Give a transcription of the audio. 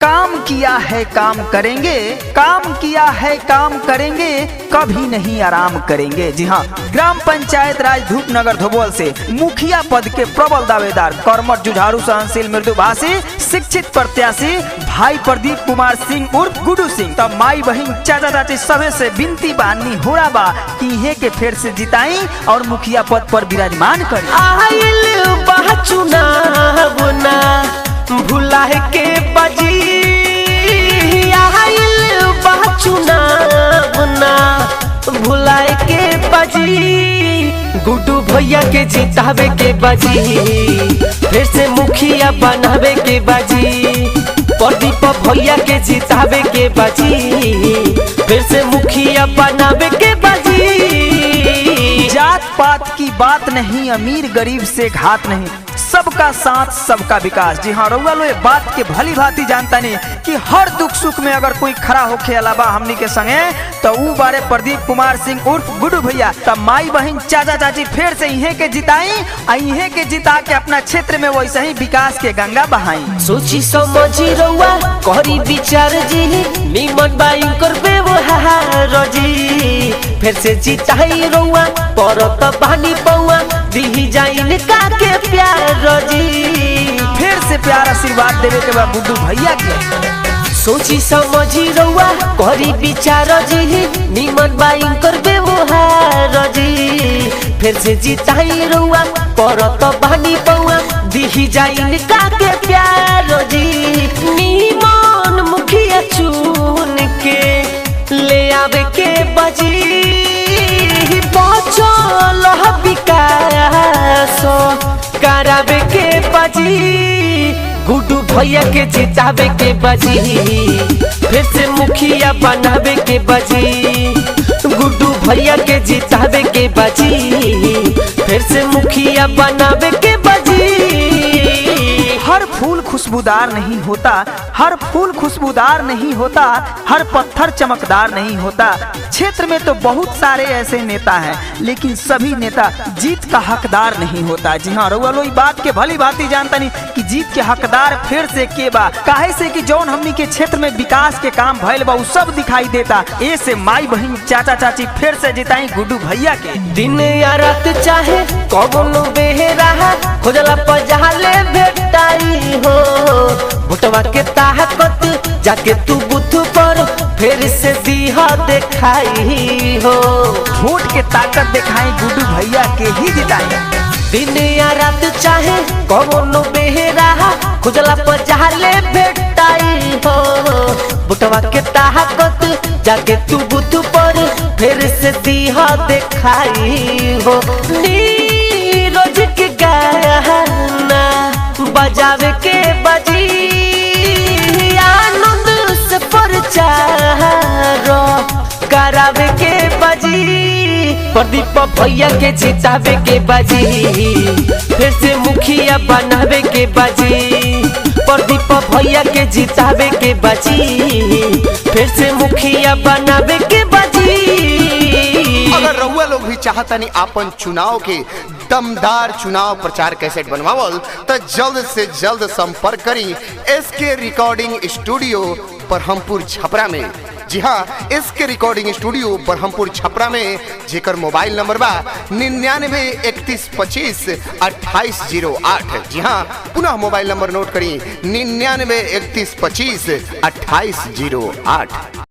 काम किया है काम करेंगे, काम किया है काम करेंगे, कभी नहीं आराम करेंगे। जी हाँ, ग्राम पंचायत राज धूपनगर धोबोल से मुखिया पद के प्रबल दावेदार, कर्मठ, जुझारू, सहनशील, मृदुभाषी, शिक्षित प्रत्याशी भाई प्रदीप कुमार सिंह उर्फ गुडू सिंह। तब माई बहन चाचा चाची सभी से विनती बानी होड़ा बा कि इहे के फेर से जिताई और मुखिया पद पर विराजमान करी। भुला के बजी भुला के बजी गुड्डू भैया के जितावे के बजी, फिर से मुखिया बनावे के बजी। प्रदीप भैया के जितावे के बजी, फिर से मुखिया बनावे के बजी। जात पात की बात नहीं, अमीर गरीब से घात नहीं, सबका साथ सबका विकास। जी हाँ, रउआ लोग बात के भली भांति जानता नहीं कि हर दुख सुख में अगर कोई खड़ा होके अलावा हमनी के संगे तो ऊ बारे प्रदीप कुमार सिंह उर्फ गुडू भैया। तब माई बहन चाचा चाची फिर से इहे के जिताई, इहे के जिता के अपना क्षेत्र में वैसे ही विकास के गंगा बहाई। सोची समझी रउआ करी विचार जी, निमन बाई कर व्यवहार जी, फिर से जिताई रउआ परत बानी पौआ, दी जाइन का के प्यार जी। फिर से प्यार आशीर्वाद देवे के बाद गुड्डू भैया के। सोची समझी रउआ करी विचार जी, निमन बाई कर व्यवहार जी, फिर से जिताई रउआ परत बानी पौआ, दी जाइन का के प्यार जी। निमन मुखिया चुन के ले आवे के बजी, बचल विकास करावे के बजी। गुड्डू भैया के जितावे के बजी, फिर से मुखिया बनावे के बजी। गुड्डू भैया के जितावे के बजी, फिर से मुखिया बनावे के बजी। हर फूल खुशबूदार नहीं होता, हर फूल खुशबूदार नहीं होता, हर पत्थर चमकदार नहीं होता। क्षेत्र में तो बहुत सारे ऐसे नेता हैं, लेकिन सभी नेता जीत का हकदार नहीं होता। जी हाँ, रउआ लोग बात के भली भांति जानता नहीं कि जीत के हकदार फिर से के बा, काहे से कि जौन हमनी के क्षेत्र में विकास के काम भइल बा उ सब दिखाई देता। ऐसे माई बहन चाचा चाची फिर से जिताई गुड्डू भैया के। दिन या रात चाहे कौनो बेहरा खोजला पजाले भेटाई हो, भुटवा के ताकत जाके तू बुथ पर फिर से दीहा दिखाई हो। वोट के ताकत दिखाई गुड्डू भैया के ही जिताई। दिन या रात चाहे कौनो बेहरा खुजला पजाले भेटाई हो, बुटवा के ताकत जाके तू बुथ पर फिर से दीहा दिखाई हो। नीरज के गाना बजावे के बजी, आनंद से प्रचार करावे के बजी। प्रदीप भैया के जितावे के बजी, फिर से मुखिया बनावे के बजी। प्रदीप भैया के जितावे के बजी, फिर से मुखिया बनावे के बजी। अगर रउआ लोग भी चाहता नहीं आपन चुनाव के दमदार चुनाव प्रचार कैसेट बनवावल तो जल्द से जल्द संपर्क करी SK recording studio Barhampur Chhapra में। जी हाँ, इसके रिकॉर्डिंग स्टूडियो बरहमपुर छपरा में, जेकर मोबाइल नंबर बा 9931252808। जी हाँ, पुनः मोबाइल नंबर नोट करी 9931252808।